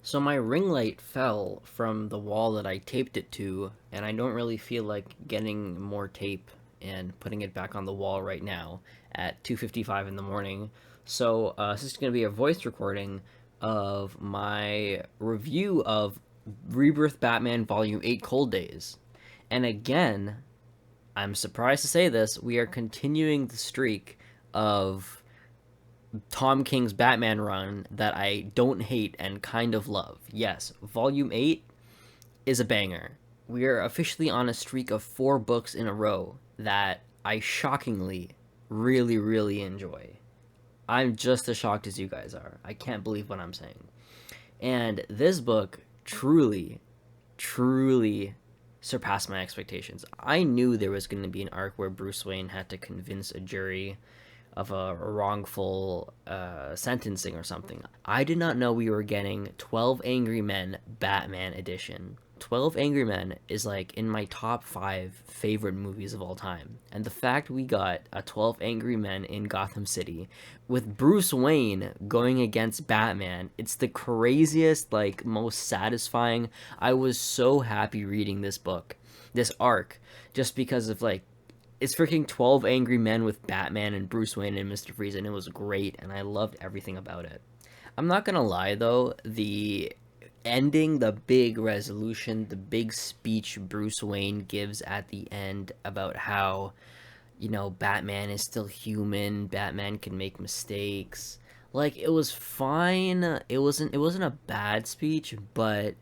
So my ring light fell from the wall that I taped it to, and I don't really feel like getting more tape and putting it back on the wall right now at 2:55 in the morning. So this is going to be a voice recording of my review of Rebirth Batman Volume 8 Cold Days. And again, I'm surprised to say this, we are continuing the streak of Tom King's Batman run that I don't hate and kind of love. Yes, Volume 8 is a banger. We are officially on a streak of 4 books in a row that I shockingly really, really enjoy. I'm just as shocked as you guys are. I can't believe what I'm saying. And this book truly, truly surpassed my expectations. I knew there was going to be an arc where Bruce Wayne had to convince a jury of a wrongful sentencing or something. I did not know we were getting 12 Angry Men Batman edition. 12 Angry Men is like in my top 5 favorite movies of all time. And the fact we got a 12 Angry Men in Gotham City with Bruce Wayne going against Batman, it's the craziest, like, most satisfying. I was so happy reading this book, this arc, just because of, like, it's freaking 12 Angry Men with Batman and Bruce Wayne and Mr. Freeze, and it was great, and I loved everything about it. I'm not gonna lie, though, the ending, the big resolution, the big speech Bruce Wayne gives at the end about how, Batman is still human, Batman can make mistakes. Like, it was fine. It wasn't a bad speech, but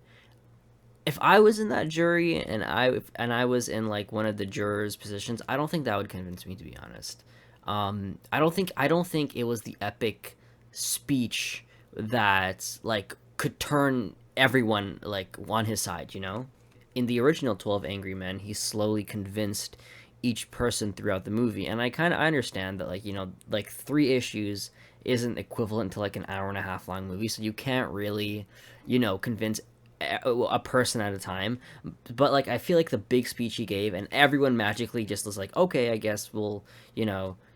if I was in that jury and I was in like one of the jurors' positions, I don't think that would convince me, to be honest. I don't think it was the epic speech that like could turn everyone like on his side. In the original 12 Angry Men, he slowly convinced each person throughout the movie, and I understand that, like 3 issues isn't equivalent to like an hour and a half long movie, so you can't really convince a person at a time. But like I feel like the big speech he gave, and everyone magically just was like, okay, I guess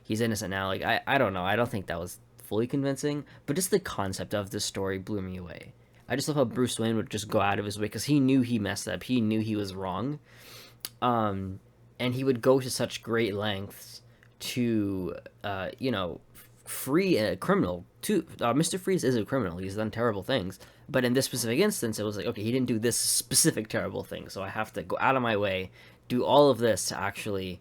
he's innocent now. Like I don't know, I don't think that was fully convincing, but just the concept of this story blew me away. I just love how Bruce Wayne would just go out of his way because he knew he messed up, he knew he was wrong, and he would go to such great lengths to free a criminal too. Mr. Freeze is a criminal, he's done terrible things, but in this specific instance it was like, okay, he didn't do this specific terrible thing, so I have to go out of my way, do all of this to actually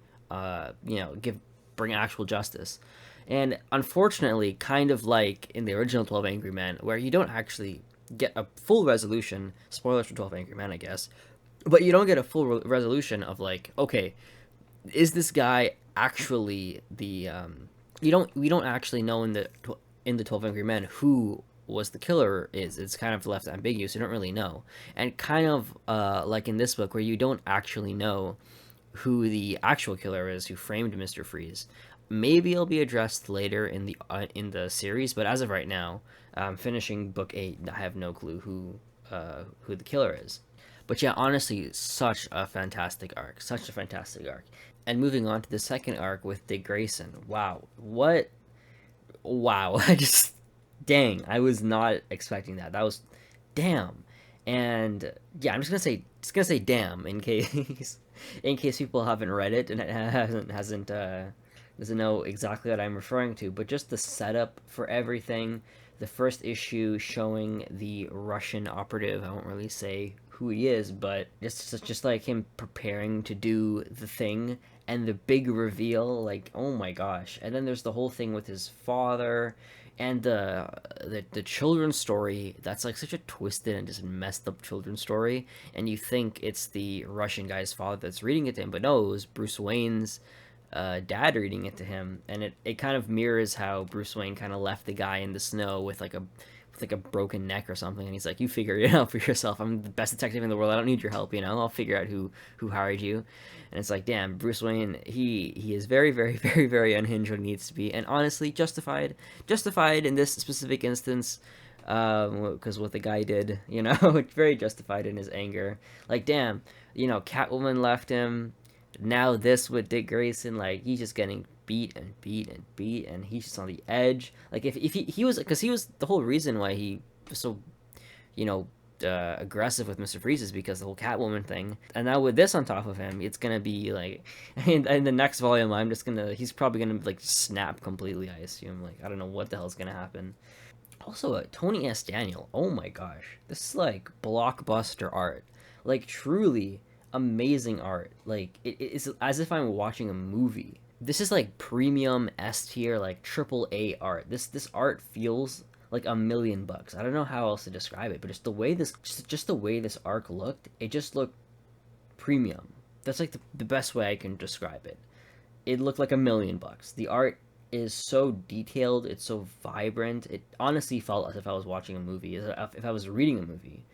bring actual justice. And unfortunately, kind of like in the original 12 Angry Men, where you don't actually get a full resolution, spoilers for 12 Angry Men, I guess, but you don't get a full resolution of like, okay, is this guy actually the we don't actually know in the 12 Angry Men who was the killer is. It's kind of left ambiguous. You don't really know. And kind of like in this book where you don't actually know who the actual killer is who framed Mr. Freeze. Maybe it'll be addressed later in the series, but as of right now, finishing book 8, I have no clue who the killer is. But yeah, honestly, such a fantastic arc. Such a fantastic arc. And moving on to the second arc with Dick Grayson. Wow. What? Wow. Dang, I was not expecting that. That was, damn. And yeah, I'm just gonna say damn in case, in case people haven't read it and it hasn't doesn't know exactly what I'm referring to. But just the setup for everything. The first issue showing the Russian operative. I won't really say who he is, but just like him preparing to do the thing, and the big reveal, like, oh my gosh. And then there's the whole thing with his father, and the children's story that's like such a twisted and just messed up children's story, and you think it's the Russian guy's father that's reading it to him, but no, it was Bruce Wayne's dad reading it to him, and it kind of mirrors how Bruce Wayne kind of left the guy in the snow with like a broken neck or something, and he's like, you figure it out for yourself, I'm the best detective in the world, I don't need your help, I'll figure out who hired you. And it's like, damn, Bruce Wayne, he is very, very, very, very unhinged when he needs to be, and honestly justified in this specific instance, because what the guy did, very justified in his anger. Like, damn, Catwoman left him, Now this with Dick Grayson, like he's just getting beat and beat and beat, and he's just on the edge. Like if he was, because he was the whole reason why he was so, you know, aggressive with Mr. Freeze is because the whole Catwoman thing. And now with this on top of him, it's gonna be like, in the next volume, he's probably gonna like snap completely. I assume. Like I don't know what the hell's gonna happen. Also, Tony S. Daniel. Oh my gosh, this is like blockbuster art. Like truly amazing art. Like it's as if I'm watching a movie. This is like premium S tier, like triple A art. This art feels like $1 million. I don't know how else to describe it, but just the way this arc looked, it just looked premium. That's like the best way I can describe it. It looked like $1 million. The art is so detailed, it's so vibrant. It honestly felt as if I was watching a movie, as if I was reading a movie.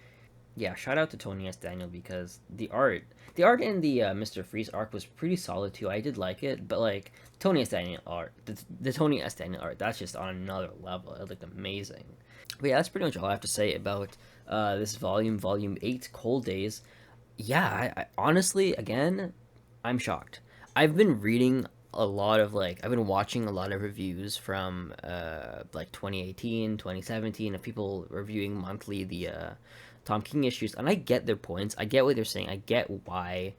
Yeah, shout out to Tony S. Daniel because the art in the Mr. Freeze arc was pretty solid too. I did like it, but like Tony S. Daniel art, the Tony S. Daniel art, that's just on another level. It looked amazing. But yeah, that's pretty much all I have to say about this volume, Volume 8, Cold Days. Yeah, I honestly, again, I'm shocked. I've been reading a lot of like I've been watching a lot of reviews from like 2018, 2017 of people reviewing monthly the Tom King issues, and I get their points. I get what they're saying. I get why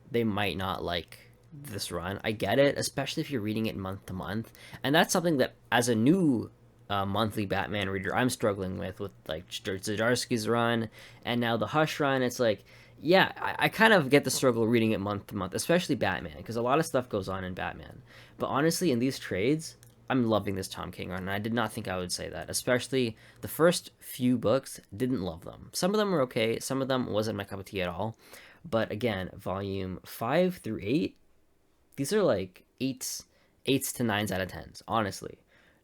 they might not like this run. I get it, especially if you're reading it month to month. And that's something that as a new monthly Batman reader, I'm struggling with like Zdarsky's run and now the Hush run. It's like, yeah, I kind of get the struggle reading it month to month, especially Batman, because a lot of stuff goes on in Batman. But honestly, in these trades, I'm loving this Tom King run, and I did not think I would say that. Especially the first few books, didn't love them. Some of them were okay, some of them wasn't my cup of tea at all. But again, volume 5 through 8, these are like eights to nines out of tens, honestly.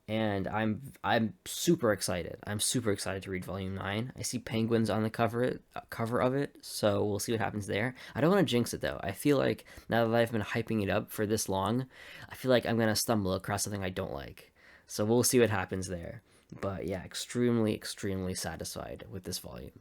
And I'm super excited. I'm super excited to read Volume 9. I see penguins on the cover of it, so we'll see what happens there. I don't want to jinx it though. I feel like now that I've been hyping it up for this long, I feel like I'm gonna stumble across something I don't like. So we'll see what happens there. But yeah, extremely, extremely satisfied with this volume.